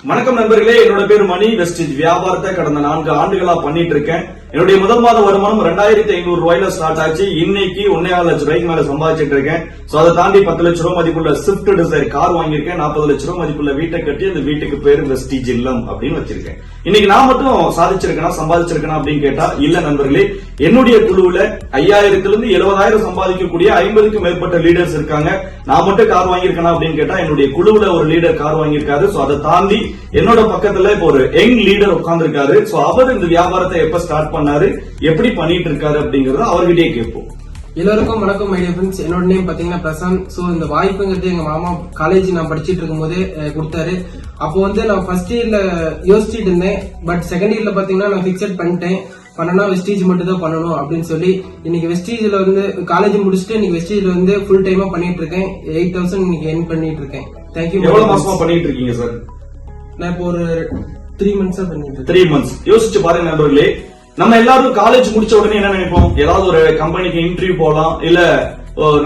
வணக்கம் நண்பர்களே, என்னோட பேர் மணி. வெஸ்டேஜ் வியாபாரத்தை கடந்த 4 ஆண்டுகளா பண்ணிட்டு இருக்கேன். என்னுடைய முதல் மாத வருமானம் 2500 ரூபாயில ஸ்டார்ட் ஆச்சு. இன்னைக்கு 1.25 லட்சம் ரூபாய்க்கு மேல சம்பாதிச்சிட்டு இருக்கேன். சோ அதை தாண்டி 10 லட்சம் ரூபாய் மதிப்புள்ள ஸ்விஃப்ட் டிசைர் கார் வாங்கியிருக்கேன். 40 லட்சம் ரூபாய் மதிப்புள்ள வீட்டை கட்டி அந்த வீட்டுக்கு பேரு வெஸ்டேஜ் இல்லம் அப்படின்னு வச்சிருக்கேன். இன்னைக்கு நான் மட்டும் சாதிச்சிருக்கேனா சம்பாதிச்சிருக்கேனா அப்படின்னு கேட்டா இல்ல நண்பர்களே. என்னுடைய குழுவுல 5000 இருந்து 70,000 சம்பாதிக்கக்கூடிய 50க்கும் மேற்பட்ட லீடர்ஸ் இருக்காங்க. நான் மட்டும் கார் வாங்கியிருக்கேனா அப்படின்னு கேட்டா என்னுடைய குழுவுல ஒரு லீடர் கார் வாங்கியிருக்காரு. சோ அதை தாண்டி என்னோட பக்கத்துல இப்ப ஒரு யங் லீடர் உட்கார்ந்து இருக்காரு. சோ அவர் இந்த வியாபாரத்தை எப்ப ஸ்டார்ட் பண்ணாரு, எப்படி பண்ணிட்டு இருக்காரு அப்படிங்கறத அவர்கிட்டயே கேட்போம். எல்லாருக்கும் வணக்கம் மை டியர் ஃப்ரெண்ட்ஸ். என்னோட நேம் பாத்தீங்கன்னா பிரசாந்த். சோ இந்த வாய்ப்புங்கிறது எங்க மாமா காலேஜ் நான் படிச்சிட்டு இருக்கும் போதே கொடுத்தாரு. அப்போ நான் ஃபர்ஸ்ட் இயர்ல யோசிச்சுட்டு இருந்தேன். பட் செகண்ட் இயர்ல பாத்தீங்கன்னா நான் பிக்சட் பண்ணிட்டேன். பண்ணனா வெஸ்டேஜ் மட்டும் தான் பண்ணணும் அப்படின்னு சொல்லி இன்னைக்கு வெஸ்டேஜ்ல காலேஜ் முடிச்சுட்டு இன்னைக்கு வெஸ்டேஜ்ல ஃபுல் டைமா பண்ணிட்டு இருக்கேன். 8,000 இன்னைக்கு எர்ன் பண்ணிட்டு இருக்கேன். தேங்க்யூ. எவ்வளவு மாசமா பண்ணிட்டு இருக்கீங்க சார்? நான் இப்போ ஒரு 3 மந்த்ஸா பண்ணிட்டு இருக்கேன். 3 மந்த்ஸ். யோசிச்சு பாருங்க நண்பர்களே, நம்ம எல்லாரும் காலேஜ் முடிச்ச உடனே என்ன நினைப்போம்? ஏதாவது ஒரு கம்பெனிக்கு இன்டர்வியூ போலாம், இல்ல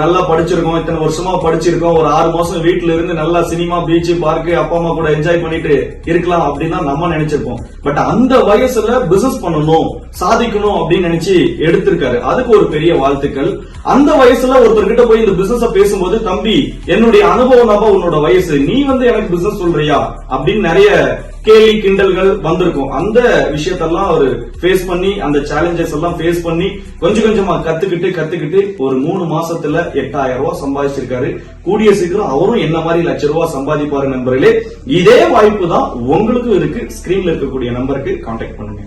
நல்லா படிச்சிருக்கோம், இத்தனை வருஷமா படிச்சிருக்கோம், ஒரு 6 மாசம் வீட்டுல இருந்து நல்லா சினிமா, பீச், பார்க்கு, அப்பா அம்மா கூட என்ஜாய் பண்ணிட்டு இருக்கலாம் அப்படின்னு நம்ம நினைச்சிருப்போம். பட் அந்த வயசுல பிசினஸ் பண்ணணும், சாதிக்கணும் அப்படின்னு நினைச்சு எடுத்திருக்காரு. அதுக்கு ஒரு பெரிய வாழ்த்துக்கள். அந்த வயசுல ஒருத்தர்கிட்ட போய் இந்த பிசினஸ் பேசும்போது, தம்பி என்னுடைய அனுபவம் தான் உன்னோட வயசு, நீ எனக்கு பிசினஸ் சொல்றியா அப்படின்னு நிறைய கேலி கிண்டல்கள் வந்திருக்கும். அந்த விஷயத்தெல்லாம் அவர் ஃபேஸ் பண்ணி, அந்த சேலஞ்சஸ் எல்லாம் ஃபேஸ் பண்ணி கொஞ்சம் கொஞ்சமா கத்துக்கிட்டு ஒரு 3 மாசத்துல 8,000 ரூபாய் சம்பாதிச்சிருக்காரு. கூடிய சீக்கிரம் அவரும் என்ன மாதிரி லட்ச ரூபாய் சம்பாதிப்பாரு நண்பர்களே. இதே வாய்ப்பு தான் உங்களுக்கும் இருக்கு. ஸ்கிரீன்ல இருக்கக்கூடிய நம்பருக்கு கான்டாக்ட் பண்ணுங்க.